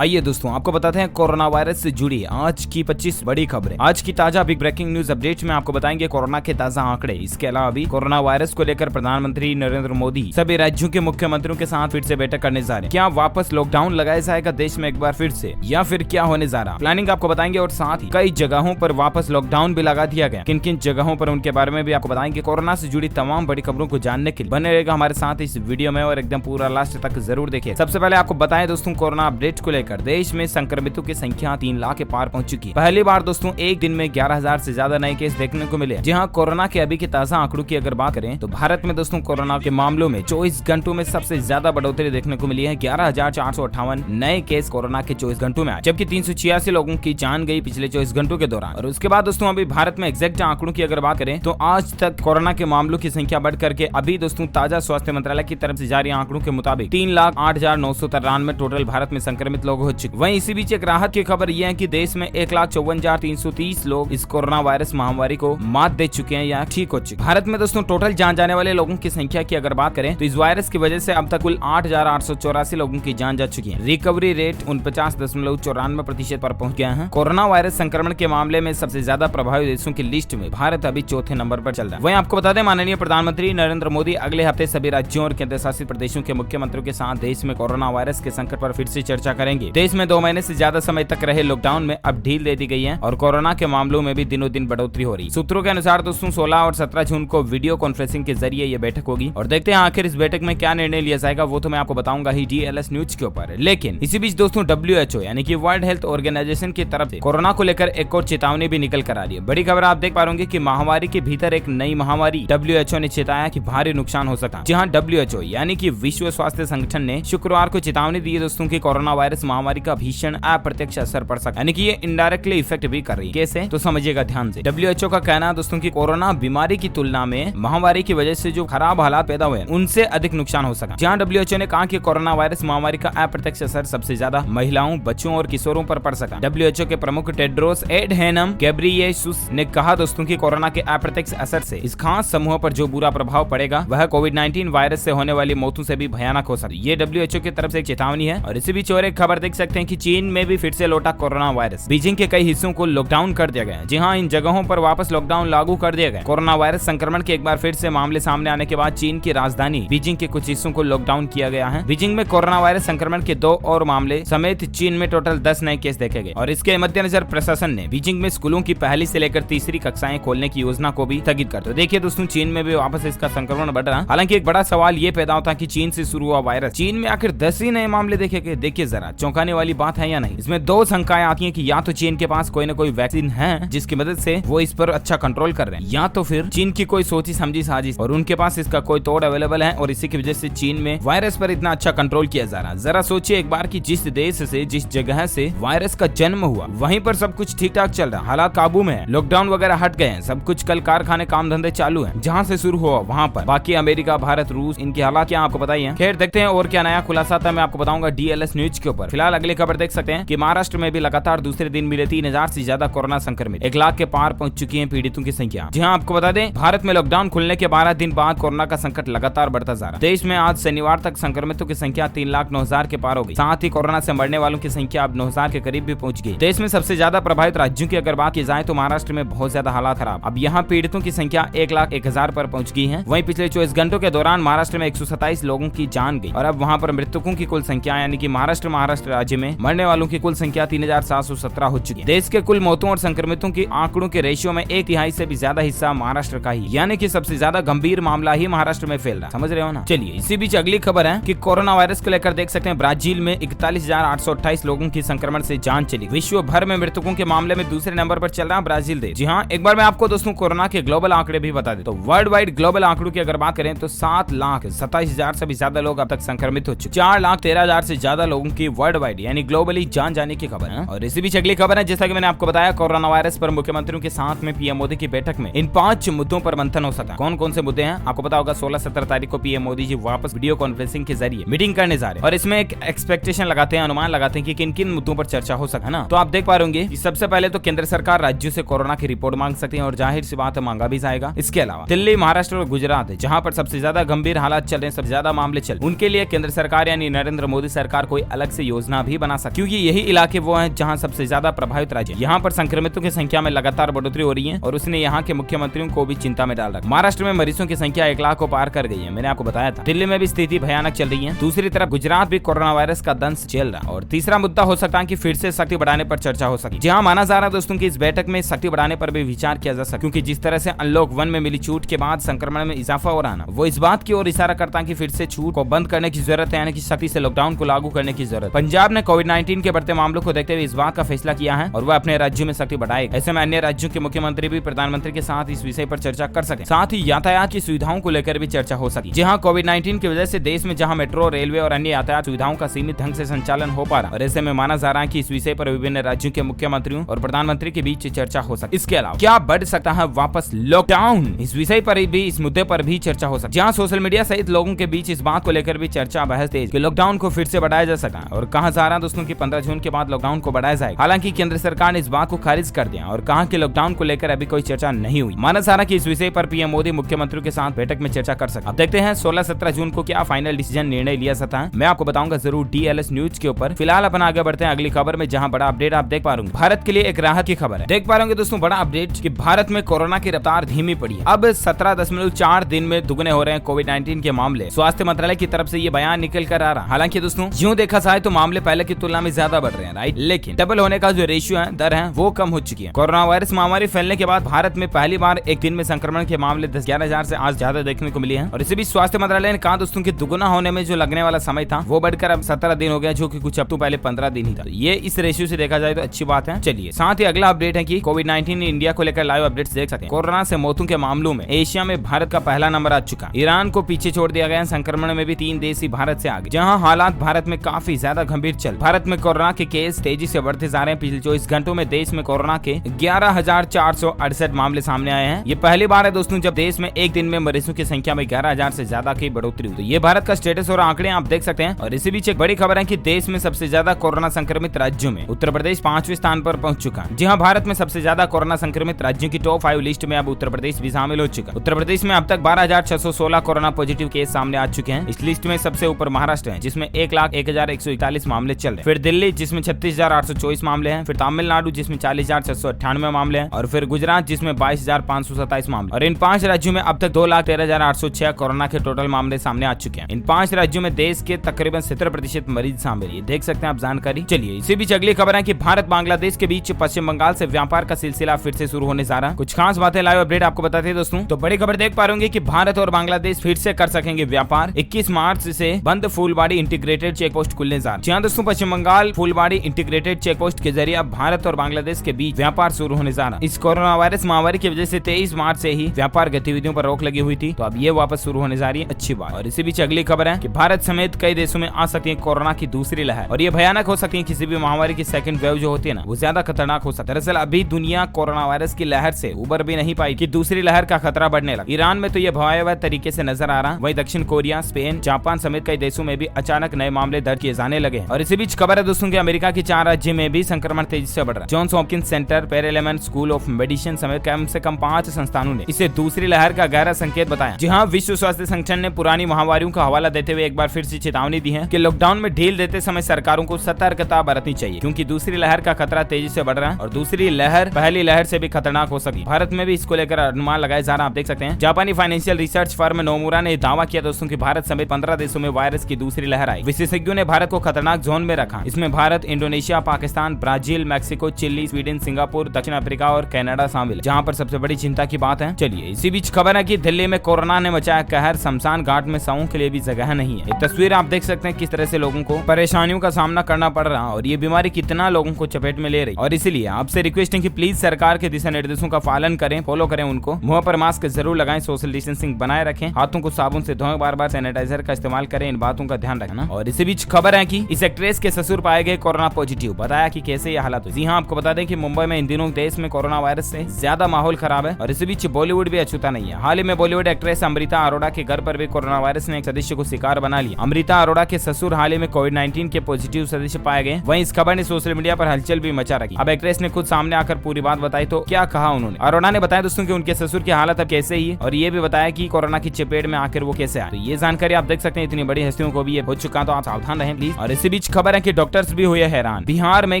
आइए दोस्तों आपको बताते हैं कोरोना वायरस से जुड़ी आज की 25 बड़ी खबरें। आज की ताजा बिग ब्रेकिंग न्यूज अपडेट में आपको बताएंगे कोरोना के ताजा आंकड़े। इसके अलावा भी कोरोना वायरस को लेकर प्रधानमंत्री नरेंद्र मोदी सभी राज्यों के मुख्यमंत्रियों के साथ फिर से बैठक करने जा रहे हैं। क्या वापस लॉकडाउन लगाया जाएगा देश में एक बार फिर से, या फिर क्या होने जा रहा, प्लानिंग आपको बताएंगे। और साथ ही कई जगहों पर वापस लॉकडाउन भी लगा दिया गया, किन किन जगहों पर उनके बारे में भी आपको बताएंगे। कोरोना से जुड़ी तमाम बड़ी खबरों को जानने के लिए बने रहेगा हमारे साथ इस वीडियो में और एकदम पूरा लास्ट तक जरूर देखिए। सबसे पहले आपको बताएं दोस्तों, कोरोना अपडेट को लेकर देश में संक्रमितों की संख्या 3 लाख के पार पहुंच चुकी है। पहली बार दोस्तों एक दिन में 11,000 से ज्यादा नए केस देखने को मिले। जी हाँ, कोरोना के अभी के ताजा आंकड़ों की अगर बात करें तो भारत में दोस्तों कोरोना के मामलों में 24 घंटों में सबसे ज्यादा बढ़ोतरी देखने को मिली है। 11,458 नए केस कोरोना के 24 घंटों में आए, जबकि 386 लोगों की जान गई पिछले 24 घंटों के दौरान। और उसके बाद दोस्तों अभी भारत में एग्जैक्ट आंकड़ों की अगर बात करें तो आज तक कोरोना के मामलों की संख्या बढ़ करके अभी दोस्तों ताजा स्वास्थ्य मंत्रालय की तरफ से जारी आंकड़ों के मुताबिक 3,08,993 टोटल भारत में संक्रमित लोग हो चुके। वहीं इसी बीच एक राहत की खबर यह है कि देश में 1,54,330 लोग इस कोरोना वायरस महामारी को मात दे चुके हैं या ठीक हो चुके। भारत में दोस्तों टोटल जान जाने वाले लोगों की संख्या की अगर बात करें तो इस वायरस की वजह से अब तक कुल 8,884 लोगों की जान जा चुकी है। रिकवरी रेट 49.94% पर पहुंच गया है। कोरोना वायरस संक्रमण के मामले में सबसे ज्यादा प्रभावित देशों की लिस्ट में भारत अभी चौथे नंबर पर चल रहा है। वहीं आपको बता दें, माननीय प्रधानमंत्री नरेंद्र मोदी अगले हफ्ते सभी राज्यों और केंद्र शासित प्रदेशों के मुख्यमंत्रियों के साथ देश में कोरोना वायरस के संकट पर फिर से चर्चा करेंगे। देश में 2 महीने से ज्यादा समय तक रहे लॉकडाउन में अब ढील दे दी गई है और कोरोना के मामलों में भी दिनों दिन बढ़ोतरी हो रही है। सूत्रों के अनुसार दोस्तों 16 और 17 जून को वीडियो कॉन्फ्रेंसिंग के जरिए ये बैठक होगी और देखते हैं आखिर इस बैठक में क्या निर्णय लिया जाएगा, वो तो मैं आपको बताऊंगा ही DLS न्यूज के ऊपर। लेकिन इसी बीच दोस्तों WHO यानी कि वर्ल्ड हेल्थ ऑर्गेनाइजेशन की तरफ से कोरोना को लेकर एक और चेतावनी भी निकल कर आ रही है। बड़ी खबर आप देख पा रहे कि महामारी के भीतर एक नई महामारी WHO ने चेताया कि भारी नुकसान हो सकता है। जहां WHO यानी कि विश्व स्वास्थ्य संगठन ने शुक्रवार को चेतावनी दी है दोस्तों की कोरोना वायरस महामारी का भीषण अप्रत्यक्ष असर पड़ सकता है, यानी कि ये इनडायरेक्टली इफेक्ट भी कर रही है। कैसे तो समझिएगा ध्यान से। WHO का कहना है दोस्तों की कोरोना बीमारी की तुलना में महामारी की वजह से जो खराब हालात पैदा हुए उनसे अधिक नुकसान हो सका। जहां WHO ने कहा कि कोरोना वायरस महामारी का अप्रत्यक्ष असर सबसे ज्यादा महिलाओं, बच्चों और किशोरों पर पड़ सका। WHO के प्रमुख टेड्रोस एडहेनम घेब्रेयेसुस ने कहा दोस्तों की कोरोना के अप्रत्यक्ष असर से इस खास समूह पर जो बुरा प्रभाव पड़ेगा वह कोविड-19 वायरस से होने वाली मौतों से भी भयानक हो सकती है। ये WHO की तरफ से एक चेतावनी है। और इसी बीच और एक खबर देख सकते हैं कि चीन में भी फिर से लौटा कोरोना वायरस। बीजिंग के कई हिस्सों को लॉकडाउन कर दिया गया। जी हाँ, इन जगहों पर वापस लॉकडाउन लागू कर दिया गया। कोरोना वायरस संक्रमण के एक बार फिर से मामले सामने आने के बाद चीन की राजधानी बीजिंग के कुछ हिस्सों को लॉकडाउन किया गया है। बीजिंग में कोरोना वायरस संक्रमण के 2 और मामले समेत चीन में टोटल 10 नए केस देखे गए। और इसके मद्देनजर प्रशासन ने बीजिंग में स्कूलों की पहली से लेकर तीसरी कक्षाएं खोलने की योजना को भी स्थगित कर। तो देखिए दोस्तों, चीन में भी वापस इसका संक्रमण बढ़ रहा। हालांकि एक बड़ा सवाल ये पैदा होता कि चीन से शुरू हुआ वायरस चीन में आखिर 10 ही नए मामले देखे गए। देखिए जरा चौंकाने वाली बात है या नहीं। इसमें 2 शंकाएं आती हैं कि या तो चीन के पास कोई न कोई वैक्सीन है जिसकी मदद से वो इस पर अच्छा कंट्रोल कर रहे हैं, या तो फिर चीन की कोई सोची समझी साजिश और उनके पास इसका कोई तोड़ अवेलेबल है और इसी की वजह से चीन में वायरस पर इतना अच्छा कंट्रोल किया जा रहा। जरा सोचिए एक बार कि जिस देश से, जिस जगह से वायरस का जन्म हुआ वहीं पर सब कुछ ठीक ठाक चल रहा, हालात काबू में है, लॉकडाउन वगैरह हट गए हैं, सब कुछ कल कारखाने काम धंधे चालू है, जहाँ से शुरू हुआ वहाँ पर। बाकी अमेरिका, भारत, रूस, इनके हालात क्या आपको बताइए। खैर देखते हैं और क्या नया खुलासा था, मैं आपको बताऊंगा DLS न्यूज के ऊपर। फिलहाल अगली खबर देख सकते हैं कि महाराष्ट्र में भी लगातार दूसरे दिन मिले 3,000 से ज्यादा कोरोना संक्रमित, 1 लाख के पार पहुंच चुकी है पीड़ितों की संख्या। जी हाँ, आपको बता दें भारत में लॉकडाउन खुलने के 12 दिन बाद कोरोना का संकट लगातार बढ़ता जा रहा है। देश में आज शनिवार तक संक्रमितों की संख्या 3,09,000 के पार हो गई। साथ ही कोरोना से मरने वालों की संख्या अब 9,000 के करीब भी पहुंच गई। देश में सबसे ज्यादा प्रभावित राज्यों की अगर बात की जाए तो महाराष्ट्र में बहुत ज्यादा हालात खराब। अब यहाँ पीड़ितों की संख्या 1,01,000 पर पहुंच गई है। वहीं पिछले 24 घंटों के दौरान महाराष्ट्र में 127 लोगों की जान गई और अब वहाँ पर मृतकों की कुल संख्या यानी कि महाराष्ट्र राज्य में मरने वालों की कुल संख्या 3,717 हो चुकी है। देश के कुल मौतों और संक्रमितों की आंकड़ों के रेशियो में 1/3 से भी ज्यादा हिस्सा महाराष्ट्र का ही, यानी कि सबसे ज्यादा गंभीर मामला ही महाराष्ट्र में फैल रहा। समझ रहे हो ना। चलिए इसी बीच अगली खबर है कि कोरोना वायरस को लेकर देख सकते हैं ब्राजील में 41,828 लोगों की संक्रमण से जान चली। विश्व भर में मृतकों के मामले में दूसरे नंबर पर चल रहा ब्राजील देश। जी हाँ, एक बार मैं आपको दोस्तों कोरोना के ग्लोबल आंकड़े भी बता देता हूँ। वर्ल्ड वाइड ग्लोबल आंकड़ों की अगर बात करें तो 7,27,000 से भी ज्यादा लोग अब तक संक्रमित हो चुके। 4,13,000 से ज्यादा लोगों की वर्ल्ड वाइड यानी ग्लोबली जान जाने की खबर है। और इसी बीच अगली खबर है, जैसा कि मैंने आपको बताया कोरोना वायरस पर मुख्यमंत्रियों के साथ में पीएम मोदी की बैठक में इन 5 मुद्दों पर मंथन हो सका। कौन कौन से मुद्दे हैं आपको पता होगा। 16-17 तारीख को पीएम मोदी जी वापस वीडियो कॉन्फ्रेंसिंग के जरिए मीटिंग करने जा रहे हैं और इसमें एक एक्सपेक्टेशन लगाते हैं, अनुमान लगाते हैं कि किन किन मुद्दों पर चर्चा हो सका ना। तो आप देख पा रहे होंगे कि सबसे पहले तो केंद्र सरकार राज्यों से कोरोना की रिपोर्ट मांग सकती है और जाहिर सी बात है मांगा भी जाएगा। इसके अलावा दिल्ली, महाराष्ट्र और गुजरात जहां पर सबसे ज्यादा गंभीर हालात चल रहे हैं, सबसे ज्यादा मामले चल, उनके लिए केंद्र सरकार यानी नरेंद्र मोदी सरकार कोई अलग से योजना योजना भी बना सकते, क्योंकि यही इलाके वो हैं जहां सबसे ज्यादा प्रभावित राज्य। यहाँ पर संक्रमितों की संख्या में लगातार बढ़ोतरी हो रही है और उसने यहाँ के मुख्यमंत्रियों को भी चिंता में डाल रखा। महाराष्ट्र में मरीजों की संख्या 1 लाख को पार कर गई है, मैंने आपको बताया था। दिल्ली में भी स्थिति भयानक चल रही है। दूसरी तरफ गुजरात भी कोरोना वायरस का दंश झेल रहा है। और तीसरा मुद्दा हो सकता है कि फिर से सख्ती बढ़ाने पर चर्चा हो सके। जहाँ माना जा रहा है दोस्तों की इस बैठक में सख्ती बढ़ाने पर भी विचार किया जा सकता, क्योंकि जिस तरह से अनलॉक 1 में मिली छूट के बाद संक्रमण में इजाफा हो रहा है, वो इस बात की ओर इशारा करता है कि फिर से छूट को बंद करने की जरूरत है, यानी कि सख्ती से लॉकडाउन को लागू करने की जरूरत। पंजाब ने कोविड-19 के बढ़ते मामलों को देखते हुए इस बात का फैसला किया है और वह अपने राज्यों में सख्ती बढ़ाएगा। ऐसे में अन्य राज्यों के मुख्यमंत्री भी प्रधानमंत्री के साथ इस विषय पर चर्चा कर सके। साथ ही यातायात की सुविधाओं को लेकर भी चर्चा हो सकी। जहां कोविड-19 की वजह से देश में जहां मेट्रो, रेलवे और अन्य यातायात सुविधाओं का सीमित ढंग से संचालन हो पा रहा, और ऐसे में माना जा रहा है कि इस विषय पर विभिन्न राज्यों के मुख्यमंत्रियों और प्रधानमंत्री के बीच चर्चा हो सके। इसके अलावा क्या बढ़ सकता है वापस लॉकडाउन, इस विषय पर भी, इस मुद्दे पर भी चर्चा हो सकती है। जहां सोशल मीडिया सहित लोगों के बीच इस बात को लेकर भी चर्चा बहस तेज कि लॉकडाउन को फिर से बढ़ाया जा सका और कहा जा रहा दोस्तों की 15 जून के बाद लॉकडाउन को बढ़ाया जाएगा। हालांकि केंद्र सरकार ने इस बात को खारिज कर दिया और कहा कि लॉकडाउन को लेकर अभी कोई चर्चा नहीं हुई। माना जा रहा कि इस विषय पर पीएम मोदी मुख्यमंत्रियों के साथ बैठक में चर्चा कर सकते। अब देखते हैं 16-17 जून को क्या फाइनल डिसीजन निर्णय लिया जाता है, मैं आपको बताऊंगा जरूर DLS न्यूज के ऊपर। फिलहाल अपन आगे बढ़ते हैं अगली खबर में, जहां बड़ा अपडेट आप देख पा रहे भारत के लिए एक राहत की खबर है। देख पा रहे दोस्तों बड़ा अपडेट कि भारत में कोरोना की रफ्तार धीमी पड़ी है। अब 17.4 दिन में दुगने हो रहे हैं कोविड-19 के मामले। स्वास्थ्य मंत्रालय की तरफ से ये बयान निकल कर आ रहा। हालांकि दोस्तों यूं देखा जाए तो मामले पहले की तुलना में ज्यादा बढ़ रहे हैं, राइट, लेकिन डबल होने का जो रेशियो है, दर है, वो कम हो चुकी है। कोरोना वायरस महामारी फैलने के बाद भारत में पहली बार एक दिन में संक्रमण के मामले 10-11,000 से आज ज्यादा देखने को मिली है। और इसी बीच स्वास्थ्य मंत्रालय ने कहा दोस्तों कि दुगुना होने में जो लगने वाला समय था वो बढ़कर अब 17 दिन हो गया, जो कि कुछ हफ्तों पहले 15 दिन ही था। ये इस रेशियो से देखा जाए तो अच्छी बात है। चलिए साथ ही अगला अपडेट है कि कोविड-19 इंडिया को लेकर लाइव अपडेट्स देख सकते हैं। कोरोना से मौतों के मामलों में एशिया में भारत का पहला नंबर आ चुका। ईरान को पीछे छोड़ दिया गया। संक्रमण में भी 3 देश ही भारत से आगे, जहां हालात भारत में काफी ज्यादा गंभीर चल। भारत में कोरोना के केस तेजी से बढ़ते जा रहे हैं। पिछले 24 घंटों में देश में कोरोना के 11,468 मामले सामने आए हैं। ये पहली बार है दोस्तों जब देश में एक दिन में मरीजों की संख्या में 11,000 से ज्यादा की बढ़ोतरी हुई। तो ये भारत का स्टेटस और आंकड़े आप देख सकते हैं। और इसी बीच एक बड़ी खबर है कि देश में सबसे ज्यादा कोरोना संक्रमित राज्यों में उत्तर प्रदेश 5वें स्थान पर पहुंच चुका। जी हां, भारत में सबसे ज्यादा कोरोना संक्रमित राज्यों की टॉप 5 लिस्ट में अब उत्तर प्रदेश भी शामिल हो चुका। उत्तर प्रदेश में अब तक 12,616 कोरोना पॉजिटिव केस सामने आ चुके हैं। इस लिस्ट में सबसे ऊपर महाराष्ट्र है, जिसमें 1,01,141 मामले चल रहे। फिर दिल्ली, जिसमें 36,824 मामले हैं। फिर तमिलनाडु, जिसमें 40,698 मामले हैं। और फिर गुजरात, जिसमें 22,527 मामले। और इन 5 राज्यों में अब तक 2,13,806 कोरोना के टोटल मामले सामने आ चुके हैं। इन 5 राज्यों में देश के तकरीबन 70% मरीज शामिल है। देख सकते हैं आप जानकारी। चलिए इसी बीच अगली खबर है कि भारत बांग्लादेश के बीच पश्चिम बंगाल से व्यापार का सिलसिला फिर से शुरू होने जा रहा है। कुछ खास बातें लाइव अपडेट आपको बताते हैं दोस्तों। तो बड़ी खबर देख पा रहे होंगे कि भारत और बांग्लादेश फिर से कर सकेंगे व्यापार। 21 मार्च से बंद फुलबाड़ी इंटीग्रेटेड चेक पोस्ट खुलने जा रहा है। जी हां दोस्तों, पश्चिम बंगाल फुलबाड़ी इंटीग्रेटेड चेक पोस्ट के जरिए अब भारत और बांग्लादेश के बीच व्यापार शुरू होने जा रहा है। इस कोरोना वायरस महामारी की वजह से 23 मार्च से ही व्यापार गतिविधियों पर रोक लगी हुई थी, तो अब ये वापस शुरू होने जा रही है। अच्छी बात। और इसी बीच अगली खबर है कि भारत समेत कई देशों में आ सकती है कोरोना की दूसरी लहर, और ये भयानक हो सकती है। किसी भी महामारी की सेकंड वेव जो होती है ना, वो ज्यादा खतरनाक हो सकती है। दरअसल अभी दुनिया कोरोना वायरस की लहर से उबर भी नहीं पाई कि दूसरी लहर का खतरा बढ़ने लगा। ईरान में तो ये भयावह तरीके से नजर आ रहा। वहीं दक्षिण कोरिया, स्पेन, जापान समेत कई देशों में भी अचानक नए मामले दर्ज किए जाने लगे। और इसी बीच खबर है दोस्तों कि अमेरिका के 4 राज्यों में भी संक्रमण तेजी से बढ़ रहा है। Johns Hopkins Center, Perelman School of Medicine समेत कम से कम 5 संस्थानों ने इसे दूसरी लहर का गहरा संकेत बताया। जी हाँ, विश्व स्वास्थ्य संगठन ने पुरानी महामारियों का हवाला देते हुए एक बार फिर से चेतावनी दी है कि लॉकडाउन में ढील देते समय सरकारों को सतर्कता बरतनी चाहिए, क्योंकि दूसरी लहर का खतरा तेजी से बढ़ रहा है और दूसरी लहर पहली लहर से भी खतरनाक हो सकी। भारत में भी इसको लेकर अनुमान लगाया जा रहा है। आप देख सकते हैं जापानी फाइनेंशियल रिसर्च फर्म नोमुरा ने दावा किया दोस्तों कि भारत समेत 15 देशों में वायरस की दूसरी लहर आई। विशेषज्ञों ने भारत को खतरनाक जोन में रखा। इसमें Bharat, Indonesia, Pakistan, Brazil, Mexico, Chile, Sweden, Singapore, दक्षिण अफ्रीका और कनाडा शामिल है, जहां पर सबसे बड़ी चिंता की बात है। चलिए इसी बीच खबर है कि दिल्ली में कोरोना ने मचाया कहर। शमशान घाट में शवों के लिए भी जगह नहीं है। एक तस्वीर आप देख सकते हैं किस तरह से लोगों को परेशानियों का सामना करना पड़ रहा और ये बीमारी कितना लोगों को चपेट में ले रही। और इसीलिए आपसे रिक्वेस्ट है कि प्लीज सरकार के दिशा निर्देशों का पालन करें, फॉलो करें उनको। मुंह पर मास्क जरूर लगाएं, सोशल डिस्टेंसिंग बनाए रखें, हाथों को साबुन से धोएं, बार-बार सैनिटाइजर का इस्तेमाल करें। इन बातों का ध्यान रखना। और इसी बीच खबर है कि इस एक्ट्रेस के ससुर पाए गए कोरोना पॉजिटिव। बताया कि कैसे ये हालात हुई। जी हां, आपको बता दें कि मुंबई में इन दिनों देश में कोरोना वायरस से ज्यादा माहौल खराब है। और इसी बीच बॉलीवुड भी अछूता नहीं है। हाल ही में बॉलीवुड एक्ट्रेस अमृता अरोड़ा के घर पर भी कोरोना वायरस ने एक सदस्य को शिकार बना लिया। अमृता अरोड़ा के ससुर हाल ही में कोविड-19 के पॉजिटिव सदस्य पाए गए। वहीं इस खबर ने सोशल मीडिया पर हलचल भी मचा रखी। अब एक्ट्रेस ने खुद सामने आकर पूरी बात बताई, तो क्या कहा उन्होंने। अरोड़ा ने बताया दोस्तों कि उनके ससुर की हालत अब कैसे ही है, और ये भी बताया कि कोरोना की चपेट में आकर वो कैसे आए। तो ये जानकारी आप देख सकते हैं। इतनी बड़ी हस्तियों को भी ये हो चुका, तो आप सावधान रहें प्लीज। और इसी बीच खबर है कि डॉक्टर्स भी हुए हैरान। बिहार में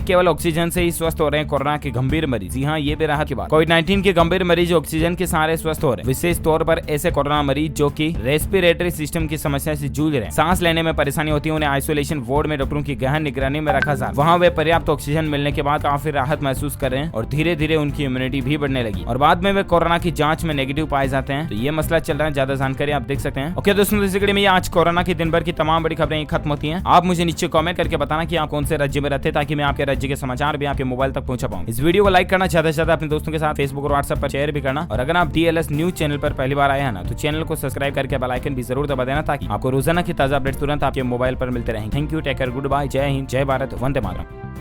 केवल ऑक्सीजन से ही स्वस्थ हो रहे हैं कोरोना के गंभीर मरीज। जी हाँ, ये भी राहत की बात। कोविड-19 के गंभीर मरीज ऑक्सीजन के सहारे स्वस्थ हो रहे हैं। विशेष तौर पर ऐसे कोरोना मरीज जो कि रेस्पिरेटरी सिस्टम की समस्या से जूझ रहे हैं, सांस लेने में परेशानी होती है, उन्हें आइसोलेशन वार्ड में डॉक्टरों की गहन निगरानी में रखा जा रहा है। वहाँ वे पर्याप्त ऑक्सीजन मिलने के बाद काफी राहत महसूस कर रहे हैं और धीरे धीरे उनकी इम्यूनिटी भी बढ़ने लगी और बाद में वे कोरोना की जांच में नेगेटिव पाए जाते हैं। तो ये मसला चल रहा है, ज्यादा जानकारी आप देख सकते हैं। ओके दोस्तों, इस वीडियो में आज कोरोना की दिन भर की तमाम बड़ी खबरें खत्म होती हैं। आप मुझे नीचे कमेंट करके बताना कि आप कौन से राज्य में रहते हैं, ताकि मैं आपके राज्य के समाचार भी आपके मोबाइल तक पहुंचा पाऊं। इस वीडियो को लाइक करना, ज्यादा से ज्यादा अपने दोस्तों के साथ फेसबुक और व्हाट्सएप पर शेयर भी करना। और अगर आप DLS न्यूज चैनल पर पहली बार आए हैं ना, तो चैनल को सब्सक्राइब करके बेल आइकन भी जरूर दबा देना, ताकि आपको रोजाना की ताजा अपडेट तुरंत आपके मोबाइल पर मिलते रहेंगे। Thank you, take care, good bye, जय हिंद, जय भारत, वंदे मातरम।